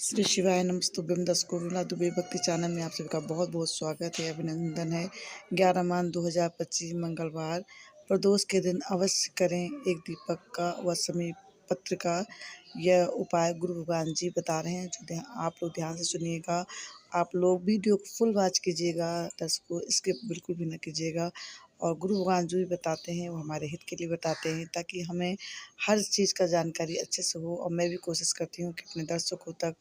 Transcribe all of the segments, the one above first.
श्री शिवाय नमस्तुभ्यम। दर्शकों, विमला दुबे भक्ति चैनल में आप सभी का बहुत बहुत स्वागत है, अभिनंदन है। 11 मार्च 2025 मंगलवार प्रदोष के दिन अवश्य करें एक दीपक का व समी पत्र का यह उपाय गुरु भगवान जी बता रहे हैं, जो आप लोग ध्यान से सुनिएगा। आप लोग वीडियो को फुल वॉच कीजिएगा, दर्शकों स्किप बिल्कुल भी न कीजिएगा। और गुरु भगवान जो भी बताते हैं वो हमारे हित के लिए बताते हैं, ताकि हमें हर चीज़ का जानकारी अच्छे से हो। और मैं भी कोशिश करती हूँ कि अपने दर्शकों तक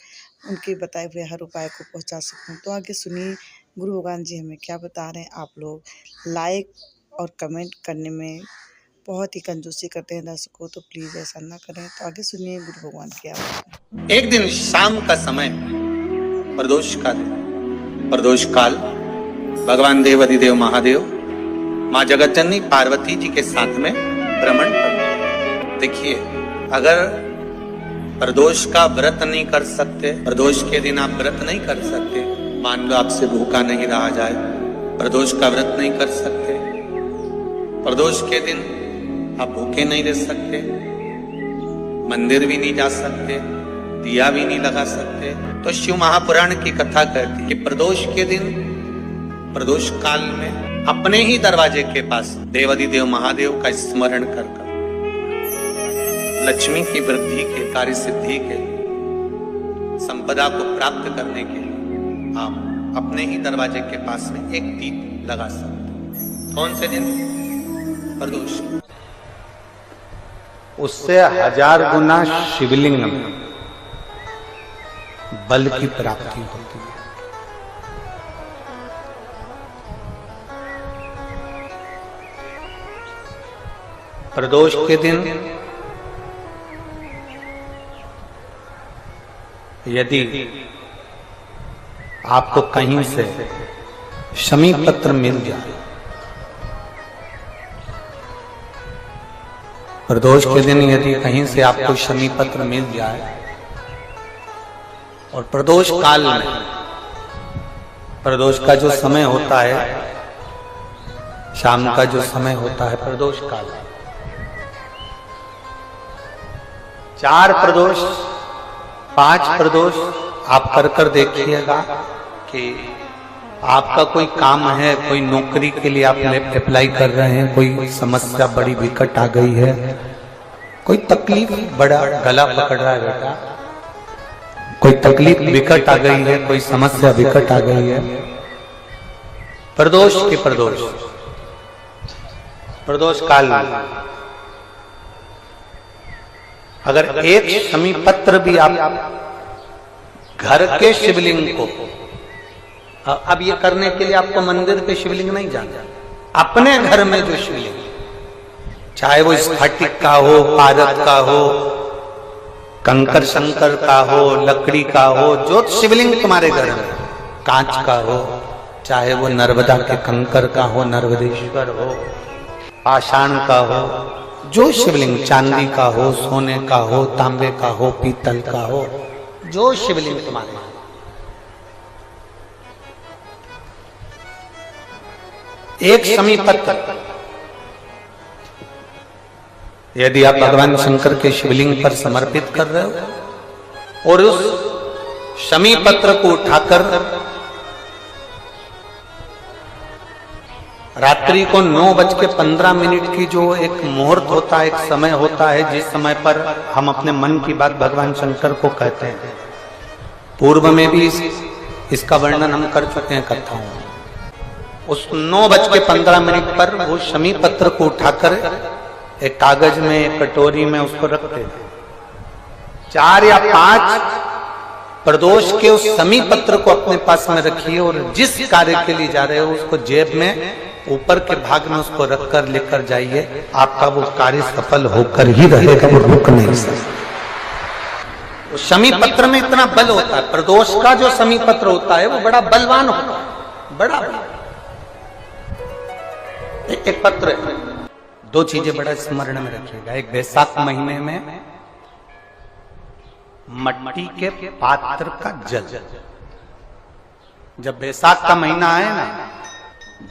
उनके बताए हुए हर उपाय को पहुँचा सकूँ। तो आगे सुनिए गुरु भगवान जी हमें क्या बता रहे हैं। आप लोग लाइक और कमेंट करने में बहुत ही कंजूसी करते हैं दर्शकों, तो प्लीज़ ऐसा ना करें। तो आगे सुनिए गुरु भगवान क्या बता रहे हैं। एक दिन शाम का समय, प्रदोष का दिन, प्रदोष काल, भगवान देव अधिदेव महादेव माँ जगत जननी पार्वती जी के साथ में भ्रमण कर। देखिए, अगर प्रदोष का व्रत नहीं कर सकते, प्रदोष के दिन आप व्रत नहीं कर सकते, मान लो आपसे भूखा नहीं रहा जाए, प्रदोष का व्रत नहीं कर सकते, प्रदोष के दिन आप भूखे नहीं रह सकते, मंदिर भी नहीं जा सकते, दिया भी नहीं लगा सकते, तो शिव महापुराण की कथा कहती है कि प्रदोष के दिन, प्रदोष काल में अपने ही दरवाजे के पास देवाधिदेव महादेव का स्मरण कर लक्ष्मी की वृद्धि के, कार्य सिद्धि के, संपदा को प्राप्त करने के लिए आप अपने ही दरवाजे के पास में एक दीप लगा सकते। कौन से दिन? प्रदोष। उससे 1000 गुना शिवलिंग में बल की प्राप्ति होती है। प्रदोष के दिन यदि आपको कहीं से शमी पत्र मिल जाए, प्रदोष के दिन यदि कहीं से आपको शमी पत्र मिल जाए और प्रदोष काल में, प्रदोष का जो समय होता है, शाम का जो समय होता है प्रदोष काल, 4 प्रदोष 5 प्रदोष आप कर देखिएगा कि आपका कोई काम है, कोई नौकरी के लिए आप अप्लाई कर रहे हैं, कोई समस्या बड़ी विकट आ गई है, कोई तकलीफ, बड़ा गला पकड़ रहा है बेटा, कोई तकलीफ विकट आ गई है, कोई समस्या विकट आ गई है, प्रदोष के प्रदोष काल में अगर एक शमी पत्र भी आप घर के शिवलिंग को, अब ये करने के लिए आपको मंदिर के शिवलिंग नहीं जाना, अपने घर में जो शिवलिंग, चाहे वो स्फटिक का हो, पारद का हो, कंकर शंकर का हो, लकड़ी का हो, जो शिवलिंग तुम्हारे घर में, कांच का हो, चाहे वो नर्मदा के कंकर का हो, नर्मदेश्वर हो, पाषाण का हो, जो शिवलिंग, चांदी का हो, सोने का हो, तांबे का हो, पीतल का हो, जो शिवलिंग तुम्हारे, एक शमी पत्र यदि आप भगवान शंकर के शिवलिंग पर समर्पित कर रहे हो और उस शमी पत्र को उठाकर रात्रि को 9:15 की जो एक मुहूर्त होता है, एक समय होता है, जिस समय पर हम अपने मन की बात भगवान शंकर को कहते हैं, पूर्व में भी इसका वर्णन हम कर चुके हैं कथाओं में। उस 9:15 पर वो शमी पत्र को उठाकर एक कागज में, एक कटोरी में उसको रखते थे। 4 या 5 प्रदोष के उस शमी पत्र को अपने पास में रखिए और जिस कार्य के लिए जा रहे हो उसको जेब में ऊपर के भाग में उसको रखकर लेकर जाइए, आपका वो कार्य सफल होकर ही रहेगा, वो रुक नहीं सकता। शमी पत्र में इतना बल होता है, प्रदोष का जो शमी पत्र होता है वो बड़ा बलवान होता है, बड़ा एक पत्र है। 2 चीजें बड़ा स्मरण में रखिएगा। एक, बैसाख महीने में मट्टी के पात्र का जल, जब बैसाख का महीना आए ना,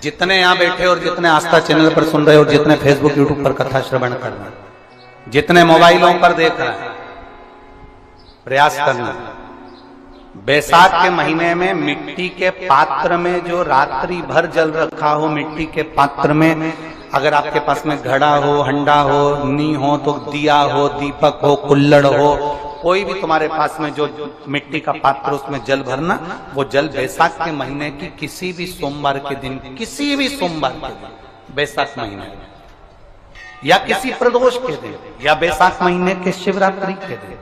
जितने यहाँ बैठे और जितने आस्था चैनल पर सुन रहे हो, जितने फेसबुक यूट्यूब पर कथा श्रवण कर रहे हैं, जितने मोबाइलों पर देख रहे हैं, प्रयास करना बैसाख के महीने में मिट्टी के पात्र में जो रात्रि भर जल रखा हो, मिट्टी के पात्र में, अगर आपके पास में घड़ा हो, हंडा हो, नी हो, तो दिया हो, दीपक हो, कुल्लड़ हो, कोई भी तुम्हारे पास में जो मिट्टी का पात्र, उसमें जल भरना। वो जल बैसाख के महीने की किसी भी सोमवार के दिन, किसी भी सोमवार के दिन, बैसाख महीने या किसी प्रदोष के दिन या बैसाख महीने के शिवरात्रि के दिन,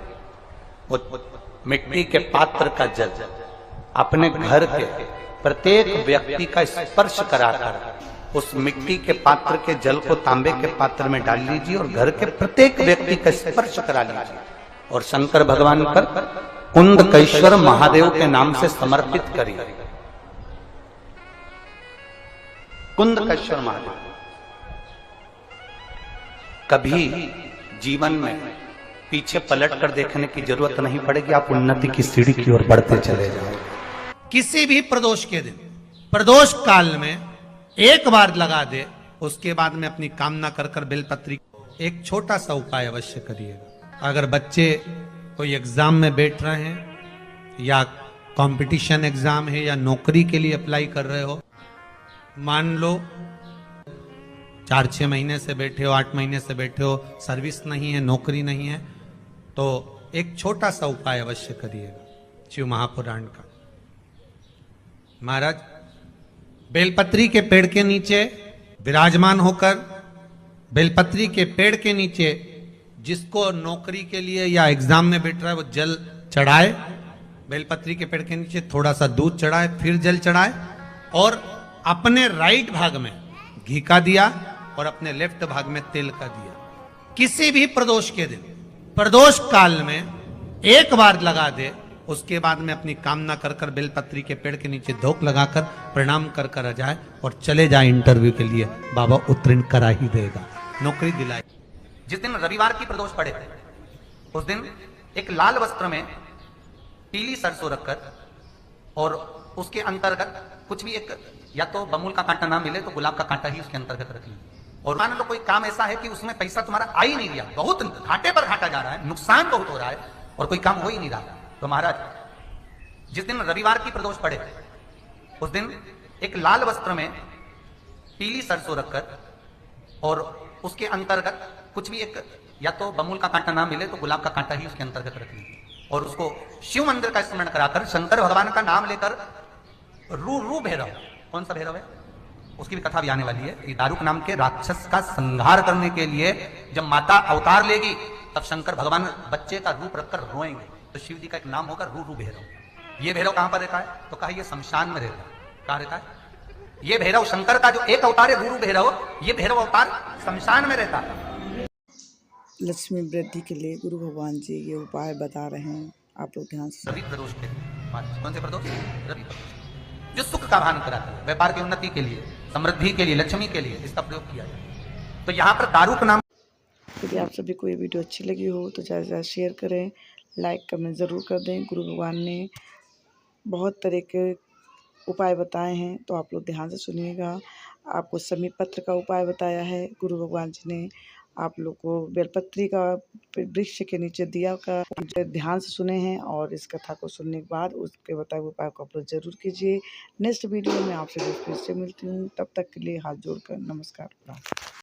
वो मिट्टी के पात्र का जल अपने घर के प्रत्येक व्यक्ति का स्पर्श कराकर उस मिट्टी के पात्र के जल को तांबे के पात्र में डाल लीजिए और घर के प्रत्येक व्यक्ति का स्पर्श करा लीजिए और शंकर भगवान पर कुंदकेश्वर महादेव के नाम से समर्पित करिए। कुंदकेश्वर महादेव। कभी जीवन में पीछे पलट कर देखने की जरूरत नहीं पड़ेगी, आप उन्नति की सीढ़ी की ओर बढ़ते चले जाओ। किसी भी प्रदोष के दिन, प्रदोष काल में एक बार लगा दे, उसके बाद में अपनी कामना कर कर बेलपत्री। एक छोटा सा उपाय अवश्य करिएगा। अगर बच्चे कोई एग्जाम में बैठ रहे हैं या कंपटीशन एग्जाम है या नौकरी के लिए अप्लाई कर रहे हो, मान लो 4-6 महीने से बैठे हो, 8 महीने से बैठे हो, सर्विस नहीं है, नौकरी नहीं है, तो एक छोटा सा उपाय अवश्य करिएगा शिव महापुराण का। महाराज बेलपत्री के पेड़ के नीचे विराजमान होकर, बेलपत्री के पेड़ के नीचे जिसको नौकरी के लिए या एग्जाम में बैठ रहा है वो जल चढ़ाए, बेलपत्री के पेड़ के नीचे थोड़ा सा दूध चढ़ाए, फिर जल चढ़ाए और अपने राइट भाग में घी का दिया और अपने लेफ्ट भाग में तेल का दिया। किसी भी प्रदोष के दिन, प्रदोष काल में एक बार लगा दे, उसके बाद में अपनी कामना कर कर बेलपत्री के पेड़ के नीचे धोख लगाकर प्रणाम कर कर आ जाए और चले जाए इंटरव्यू के लिए, बाबा उत्तीर्ण करा ही देगा, नौकरी दिलाए। जिस दिन रविवार की प्रदोष पड़े थे, उस दिन एक लाल वस्त्र में पीली सरसों रखकर और उसके अंतर्गत कुछ भी, एक या तो बमूल का कांटा ना मिले तो गुलाब का कांटा ही उसके अंतर्गत रख लीजिए। और मान लो कोई काम ऐसा है कि उसमें पैसा तुम्हारा आ ही नहीं रहा, बहुत घाटे पर घाटा जा रहा है, नुकसान बहुत हो रहा है और कोई काम हो ही नहीं रहा, तो महाराज जिस दिन रविवार की प्रदोष पड़े उस दिन एक लाल वस्त्र में पीली सरसों रखकर और उसके अंतर्गत कुछ भी, एक या तो बमूल का कांटा ना मिले तो गुलाब का कांटा ही उसके अंतर्गत रख लीजिए और उसको शिव मंदिर का स्मरण कराकर शंकर भगवान का नाम लेकर रू भैरव, कौन सा भैरव है उसकी भी कथा भी आने वाली है। कि दारुक नाम के राक्षस का संहार करने के लिए जब माता अवतार लेगी तब शंकर भगवान बच्चे का रूप रखकर रोएंगे, तो शिव जी का एक नाम होगा रू भैरव। ये भैरव कहां पर रहता है, तो कहा ये शमशान में रहता है। कहां रहता है ये भैरव? शंकर का जो एक अवतार है रू भैरव, ये भैरव अवतार शमशान में रहता है। लक्ष्मी वृद्धि के लिए गुरु भगवान जी ये उपाय बता रहे हैं, आप लोग ध्यान से। रवि प्रदोष के कौन से प्रदोष? रवि प्रदोष जो सुख का भान कराता है, व्यापार की उन्नति के लिए, समृद्धि के लिए, लक्ष्मी के लिए इसका प्रयोग किया जाए। तो यहाँ पर दारुक नाम। यदि आप सभी को ये वीडियो अच्छी लगी हो तो ज़्यादा से ज़्यादा शेयर करें, लाइक कमेंट ज़रूर कर दें। गुरु भगवान ने बहुत तरह के उपाय बताए हैं, तो आप लोग ध्यान से सुनिएगा। आपको समी पत्र का उपाय बताया है गुरु भगवान जी ने, आप लोग को बेलपत्री का वृक्ष के नीचे दिया का ध्यान से सुने हैं और इस कथा को सुनने के बाद उसके बताए हुए उपाय को आप लोग जरूर कीजिए। नेक्स्ट वीडियो में आपसे फिर से मिलती हूँ, तब तक के लिए हाथ जोड़कर नमस्कार।